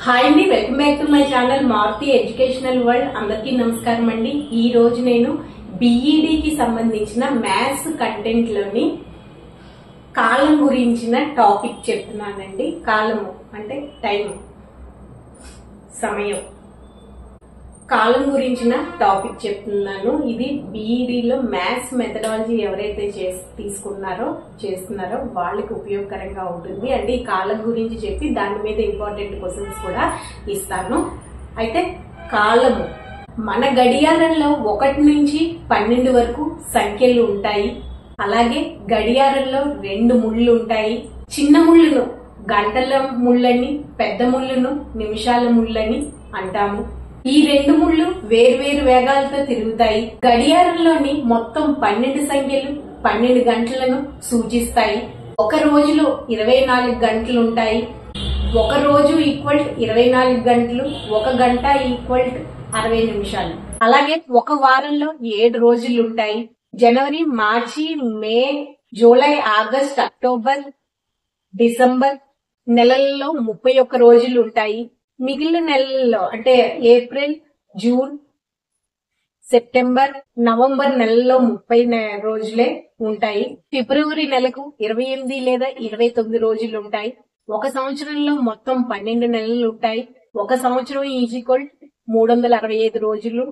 Hi అండి, welcome back to my channel Maruthi educational world. అందరికీ నమస్కారం అండి. ఈ రోజు నేను బిఈడికి సంబంధించిన మ్యాథ్స్ కంటెంట్ లోని కాలం గురించిన టాపిక్ చెప్తున్నానండి. కాలము అంటే టైం, సమయం. కాలం గురించిన టాపిక్ చెప్తున్నాను. ఇది బిఈడిలో మ్యాథ్స్ మెథడాలజీ ఎవరైతే చేస్తున్నారో వాళ్ళకి ఉపయోగకరంగా ఉంటుంది. అంటే ఈ కాలం గురించి చెప్పి దాని మీద ఇంపార్టెంట్ క్వశ్చన్స్ కూడా ఇస్తాను. అయితే కాలము మన గడియారంలో 1 నుంచి 12 వరకు సంఖ్యలు ఉంటాయి. అలాగే గడియారంలో 2 ముళ్ళు ఉంటాయి. చిన్న ముళ్ళును గంటల ముళ్ళని, పెద్ద ముళ్ళును నిమిషాల ముళ్ళని అంటాము. ఈ 2 ముళ్ళు వేర్వేరు వేగాలతో తిరుగుతాయి. గడియారంలోని మొత్తం 12 సంఖ్యలు 12 గంటలను సూచిస్తాయి. ఒక రోజులో 24 గంటలు ఉంటాయి. ఒక రోజు ఈక్వల్ 24 గంటలు, ఒక గంట ఈక్వల్ 60 నిమిషాలు. అలాగే ఒక వారంలో 7 రోజులు ఉంటాయి. జనవరి, మార్చి, మే, జూలై, ఆగస్ట్, అక్టోబర్, డిసెంబర్ నెలల్లో 31 రోజులు ఉంటాయి. మిగిలిన నెలల్లో అంటే ఏప్రిల్, జూన్, సెప్టెంబర్, నవంబర్ నెలలో 30 రోజులే ఉంటాయి. ఫిబ్రవరి నెలకు 28 లేదా 29 రోజులు ఉంటాయి. ఒక సంవత్సరంలో మొత్తం 12 నెలలు ఉంటాయి. ఒక సంవత్సరం ఈక్వల్ 365 రోజులు.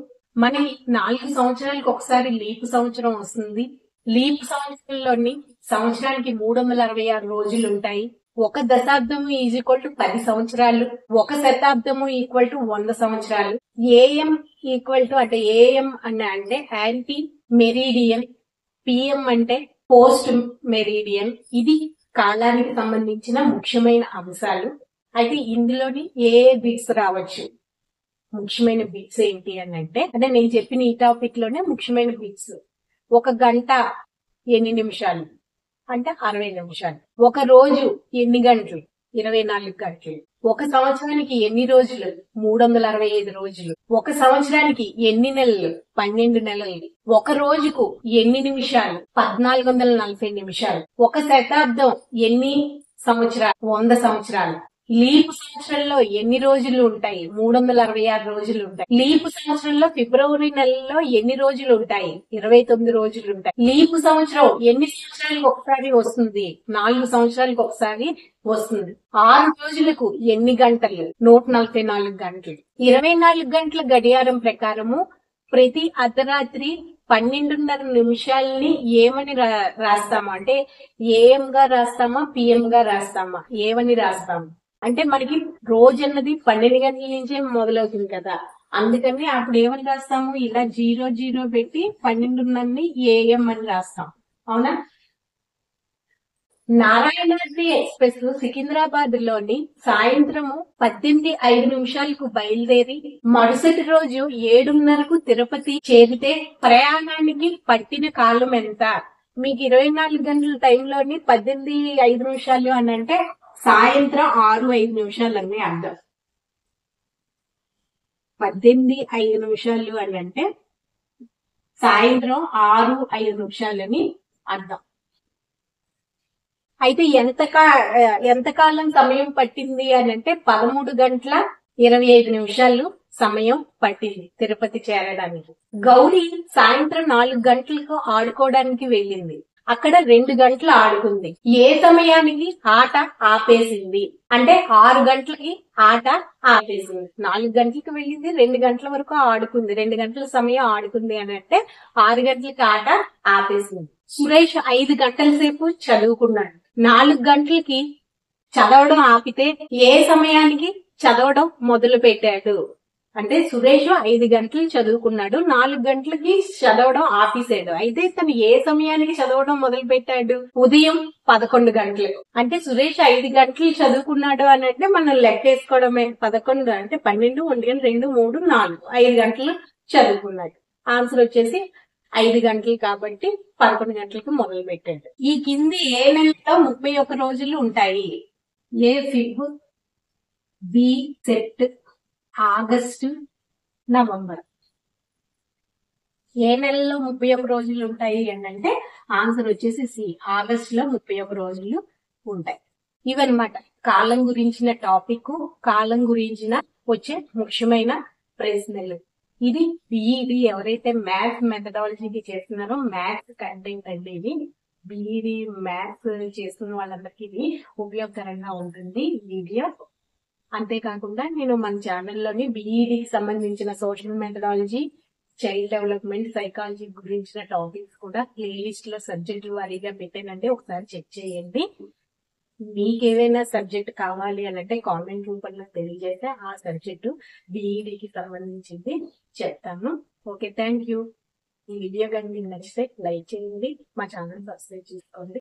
మన 4 సంవత్సరాలకు ఒకసారి లీప్ సంవత్సరం వస్తుంది. లీప్ సంవత్సరంలోని సంవత్సరానికి 366 రోజులు ఉంటాయి. ఒక దశాబ్దము ఈక్వల్ 10 సంవత్సరాలు. ఒక శతాబ్దము ఈక్వల్ 100 సంవత్సరాలు. ఏఎం ఈక్వల్ అంటే ఏఎం అంటే యాంటీ మెరీడియన్, పిఎం అంటే పోస్ట్ మెరీడియన్. ఇది కాలానికి సంబంధించిన ముఖ్యమైన అంశాలు. అయితే ఇందులోని ఏ బిట్స్ రావచ్చు, ముఖ్యమైన బిట్స్ ఏంటి అంటే నేను చెప్పిన ఈ టాపిక్ లోనే ముఖ్యమైన బిట్స్. ఒక గంట ఎన్ని నిమిషాలు అంటే 60 నిమిషాలు. ఒక రోజు ఎన్ని గంటలు? 24 గంటలు. ఒక సంవత్సరానికి ఎన్ని రోజులు? 365 రోజులు. ఒక సంవత్సరానికి ఎన్ని నెలలు? 12 నెలలు. ఒక రోజుకు ఎన్ని నిమిషాలు? 1440 నిమిషాలు. ఒక శతాబ్దం ఎన్ని సంవత్సరాలు? 100 సంవత్సరాలు. లీప్ సంవత్సరంలో ఎన్ని రోజులు ఉంటాయి? 366 రోజులు ఉంటాయి. లీప్ సంవత్సరంలో ఫిబ్రవరి నెలలో ఎన్ని రోజులు ఉంటాయి? 29 రోజులు ఉంటాయి. లీప్ సంవత్సరం ఎన్ని సంవత్సరాలకు ఒకసారి వస్తుంది? 4 సంవత్సరాలకు ఒకసారి వస్తుంది. 6 రోజులకు ఎన్ని గంటలు? 144 గంటలు. 24 గంటల గడియారం ప్రకారము ప్రతి అర్ధరాత్రి 12:30 నిమిషాలని ఏమని రాస్తామా అంటే ఏఎం గా రాస్తామా, పిఎం గా రాస్తామా? ఏమని రాస్తాము అంటే మనకి రోజు అన్నది 12 గంటల నుంచే మొదలవుతుంది కదా. అందుకని అప్పుడు ఏమని రాస్తాము? ఇలా 00 పెట్టి 12:30 ఏఎం అని రాస్తాం. అవునా? నారాయణాద్రి ఎక్స్ప్రెస్ సికింద్రాబాద్ లోని సాయంత్రము 18:05 బయలుదేరి మరుసటి రోజు 7:30 తిరుపతి చేరితే ప్రయాణానికి పట్టిన కాలం ఎంత? మీకు 24 గంటల టైంలోని 18:05 అని అంటే సాయంత్రం 6:05 అని అర్థం. 18:05 అని అంటే సాయంత్రం 6:05 అని అర్థం. అయితే ఎంతకాలం సమయం పట్టింది అని అంటే 13 గంటల 25 నిమిషాలు సమయం పట్టింది తిరుపతి చేరడానికి. గౌరీ సాయంత్రం 4 గంటలకు ఆడుకోవడానికి వెళ్ళింది. అక్కడ 2 గంటలు ఆడుకుంది. ఏ సమయానికి ఆట ఆపేసింది అంటే 6 గంటలకి ఆట ఆపేసింది. 4 గంటలకు వెళ్ళింది, 2 గంటల వరకు ఆడుకుంది. 2 గంటల సమయం ఆడుకుంది అని అంటే 6 గంటలకి ఆట ఆపేసింది. సురేష్ 5 గంటల సేపు చదువుకున్నాడు. 4 గంటలకి చదవడం ఆపితే ఏ సమయానికి చదవడం మొదలు పెట్టాడు అంటే సురేష్ 5 గంటలు చదువుకున్నాడు, 4 గంటలకి చదవడం ఆపేసాడు. అయితే తను ఏ సమయానికి చదవడం మొదలు పెట్టాడు? ఉదయం 11 గంటలకు. అంటే సురేష్ 5 గంటలు చదువుకున్నాడు అని అంటే మనం లెక్కేసుకోవడమే. 11 అంటే 12, 1 గంట, 2, 3, 4, 5 గంటలు చదువుకున్నాడు. ఆన్సర్ వచ్చేసి 5 గంటలు కాబట్టి 11 గంటలకు మొదలు పెట్టాడు. ఈ కింది ఏ నెలలో 31 రోజులు ఉంటాయి? ఏ ఫిబ్, బి సెట్, ఆగస్టు, నవంబర్. ఏ నెలలో 31 రోజులు ఉంటాయి అంటే ఆన్సర్ వచ్చేసి సి, ఆగస్టు లో 31 రోజులు ఉంటాయి. ఇవన్నమాట కాలం గురించిన టాపిక్, కాలం గురించిన వచ్చే ముఖ్యమైన ప్రశ్నలు. ఇది బిఈడి ఎవరైతే మ్యాథ్స్ మెథడాలజీకి చేస్తున్నారో మ్యాథ్స్ కంటెంట్ అండి. ఇది బిఈడి మ్యాథ్స్ చేస్తున్న వాళ్ళందరికీ ఇది ఉపయోగకరంగా ఉంటుంది వీడియో. అంతేకాకుండా నేను మన ఛానల్లోని బిఈడికి సంబంధించిన social methodology, child development, psychology గురించిన టాపిక్స్ కూడా ప్లేలిస్ట్ లో సబ్జెక్టు వారీగా పెట్టానండి, ఒకసారి చెక్ చేయండి. మీకు ఏదైనా సబ్జెక్ట్ కావాలి అంటే కామెంట్ రూపంలో తెలియజేస్తే ఆ సబ్జెక్టు బిఈడికి సంబంధించింది చెప్తాను. Okay, thank you. ఈ వీడియో కానీ మీకు నచ్చితే లైక్ చేయండి, మా ఛానల్ సబ్స్క్రైబ్ చేసుకోండి.